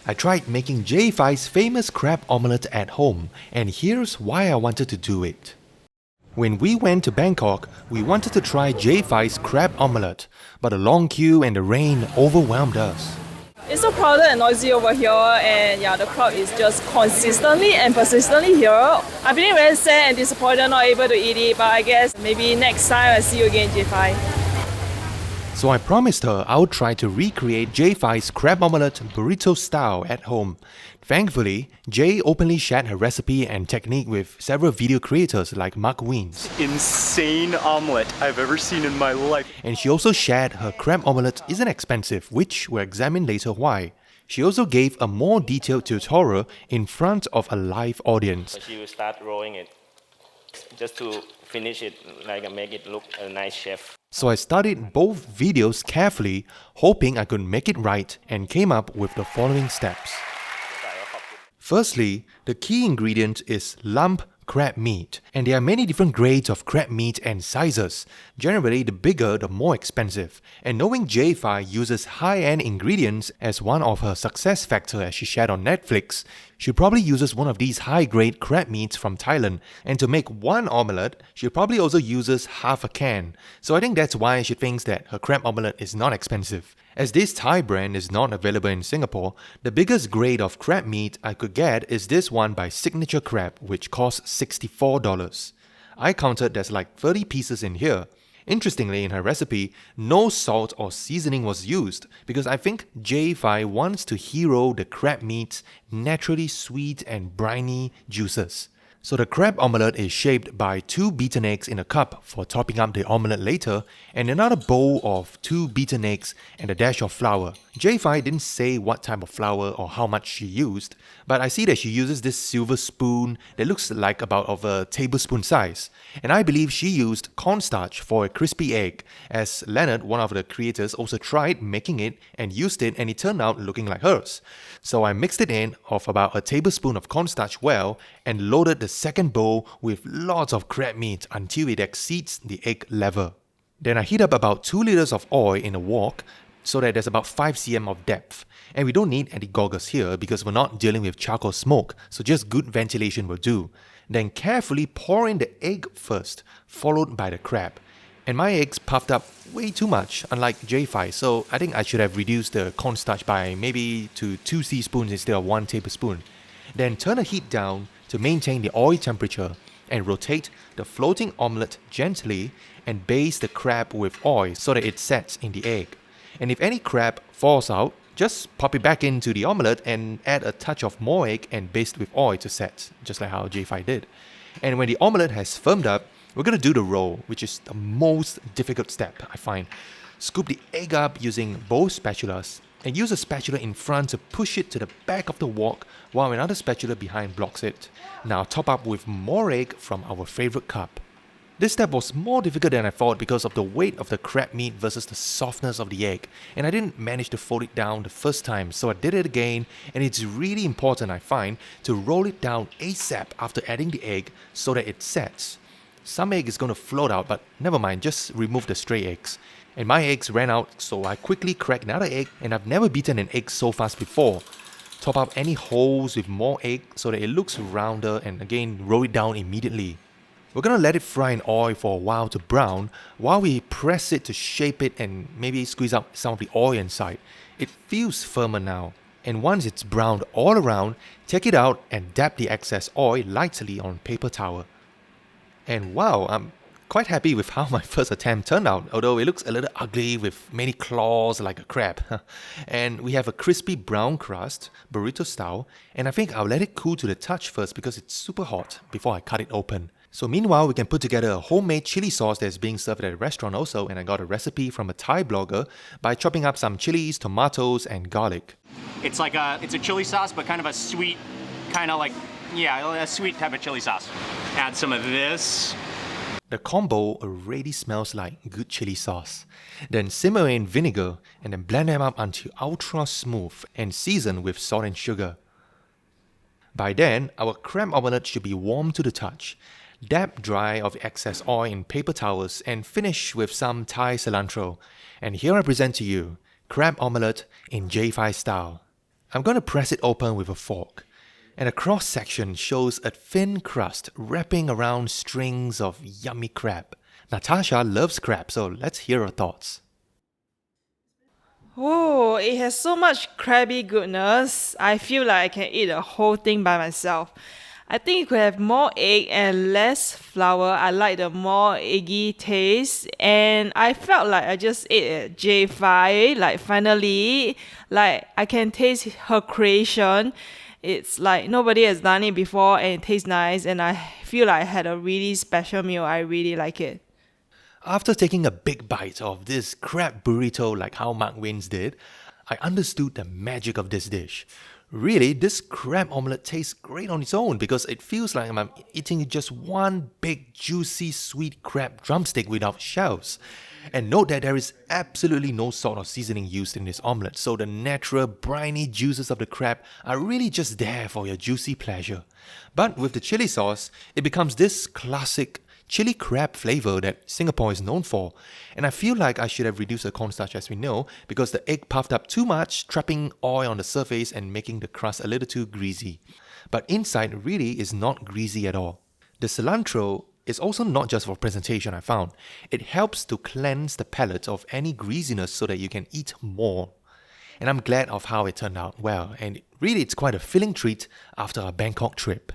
I tried making Jay Fai's famous crab omelette at home, and here's why I wanted to do it. When we went to Bangkok, we wanted to try Jay Fai's crab omelette, but the long queue and the rain overwhelmed us. It's so crowded and noisy over here, and yeah, the crowd is just consistently and persistently here. I'm feeling very sad and disappointed not able to eat it, but I guess maybe next time I'll see you again, Jay Fai. So I promised her I would try to recreate Jay Fai's crab omelette burrito style at home. Thankfully, Jay openly shared her recipe and technique with several video creators like Mark Wiens. Insane omelette I've ever seen in my life. And she also shared her crab omelette isn't expensive, which we'll examine later why. She also gave a more detailed tutorial in front of a live audience. So she will start rolling it just to finish it, like make it look a nice chef. So I studied both videos carefully, hoping I could make it right, and came up with the following steps. Firstly, the key ingredient is lump crab meat, and there are many different grades of crab meat and sizes. Generally, the bigger, the more expensive. And knowing Jay Fai uses high-end ingredients as one of her success factors as she shared on Netflix, she probably uses one of these high-grade crab meats from Thailand. And to make one omelette, she probably also uses half a can. So I think that's why she thinks that her crab omelette is not expensive. As this Thai brand is not available in Singapore, the biggest grade of crab meat I could get is this one by Signature Crab, which costs $64. I counted there's like 30 pieces in here. Interestingly, in her recipe, no salt or seasoning was used because I think Jay Fai wants to hero the crab meat's naturally sweet and briny juices. So the crab omelette is shaped by 2 beaten eggs in a cup for topping up the omelette later, and another bowl of 2 beaten eggs and a dash of flour. Jay Fai didn't say what type of flour or how much she used, but I see that she uses this silver spoon that looks like about of a tablespoon size. And I believe she used cornstarch for a crispy egg, as Leonard, one of the creators, also tried making it and used it, and it turned out looking like hers. So I mixed it in of about a tablespoon of cornstarch well and loaded the second bowl with lots of crab meat until it exceeds the egg level. Then I heat up about 2 liters of oil in a wok so that there's about 5 cm of depth. And we don't need any goggles here because we're not dealing with charcoal smoke, so just good ventilation will do. Then carefully pour in the egg first, followed by the crab. And my eggs puffed up way too much, unlike Jay Fai, so I think I should have reduced the cornstarch by maybe to 2 teaspoons instead of 1 tablespoon. Then turn the heat down to maintain the oil temperature and rotate the floating omelette gently and baste the crab with oil so that it sets in the egg. And if any crab falls out, just pop it back into the omelette and add a touch of more egg and baste with oil to set, just like how Jay Fai did. And when the omelette has firmed up, we're going to do the roll, which is the most difficult step, I find. Scoop the egg up using both spatulas and use a spatula in front to push it to the back of the wok while another spatula behind blocks it. Now top up with more egg from our favorite cup. This step was more difficult than I thought because of the weight of the crab meat versus the softness of the egg, and I didn't manage to fold it down the first time, so I did it again, and it's really important, I find, to roll it down ASAP after adding the egg so that it sets. Some egg is going to float out, but never mind, just remove the stray eggs. And my eggs ran out, so I quickly cracked another egg, and I've never beaten an egg so fast before. Top up any holes with more egg so that it looks rounder, and again roll it down immediately. We're gonna let it fry in oil for a while to brown while we press it to shape it and maybe squeeze out some of the oil inside. It feels firmer now. And once it's browned all around, take it out and dab the excess oil lightly on paper towel. And wow, I'm quite happy with how my first attempt turned out, although it looks a little ugly with many claws like a crab. And we have a crispy brown crust, burrito style, and I think I'll let it cool to the touch first because it's super hot before I cut it open. So meanwhile, we can put together a homemade chili sauce that's being served at a restaurant also, and I got a recipe from a Thai blogger by chopping up some chilies, tomatoes, and garlic. It's a chili sauce, but kind of a sweet, a sweet type of chili sauce. Add some of this. The combo already smells like good chili sauce. Then simmer in vinegar and then blend them up until ultra smooth and season with salt and sugar. By then, our crab omelette should be warm to the touch. Dab dry of excess oil in paper towels and finish with some Thai cilantro. And here I present to you crab omelette in Jay Fai style. I'm going to press it open with a fork, and a cross section shows a thin crust wrapping around strings of yummy crab. Natasha loves crab, so let's hear her thoughts. Oh, it has so much crabby goodness. I feel like I can eat the whole thing by myself. I think it could have more egg and less flour. I like the more eggy taste, and I felt like I just ate at Jay Fai. Like finally, like I can taste her creation. It's like nobody has done it before, and it tastes nice. And I feel like I had a really special meal. I really like it. After taking a big bite of this crab burrito like how Mark Wayne's did, I understood the magic of this dish. Really, this crab omelette tastes great on its own because it feels like I'm eating just one big, juicy, sweet crab drumstick without shells. And note that there is absolutely no salt or seasoning used in this omelette, so the natural, briny juices of the crab are really just there for your juicy pleasure. But with the chili sauce, it becomes this classic chili crab flavor that Singapore is known for. And I feel like I should have reduced the cornstarch as we know because the egg puffed up too much, trapping oil on the surface and making the crust a little too greasy. But inside really is not greasy at all. The cilantro is also not just for presentation, I found. It helps to cleanse the palate of any greasiness so that you can eat more. And I'm glad of how it turned out well, and really it's quite a filling treat after a Bangkok trip.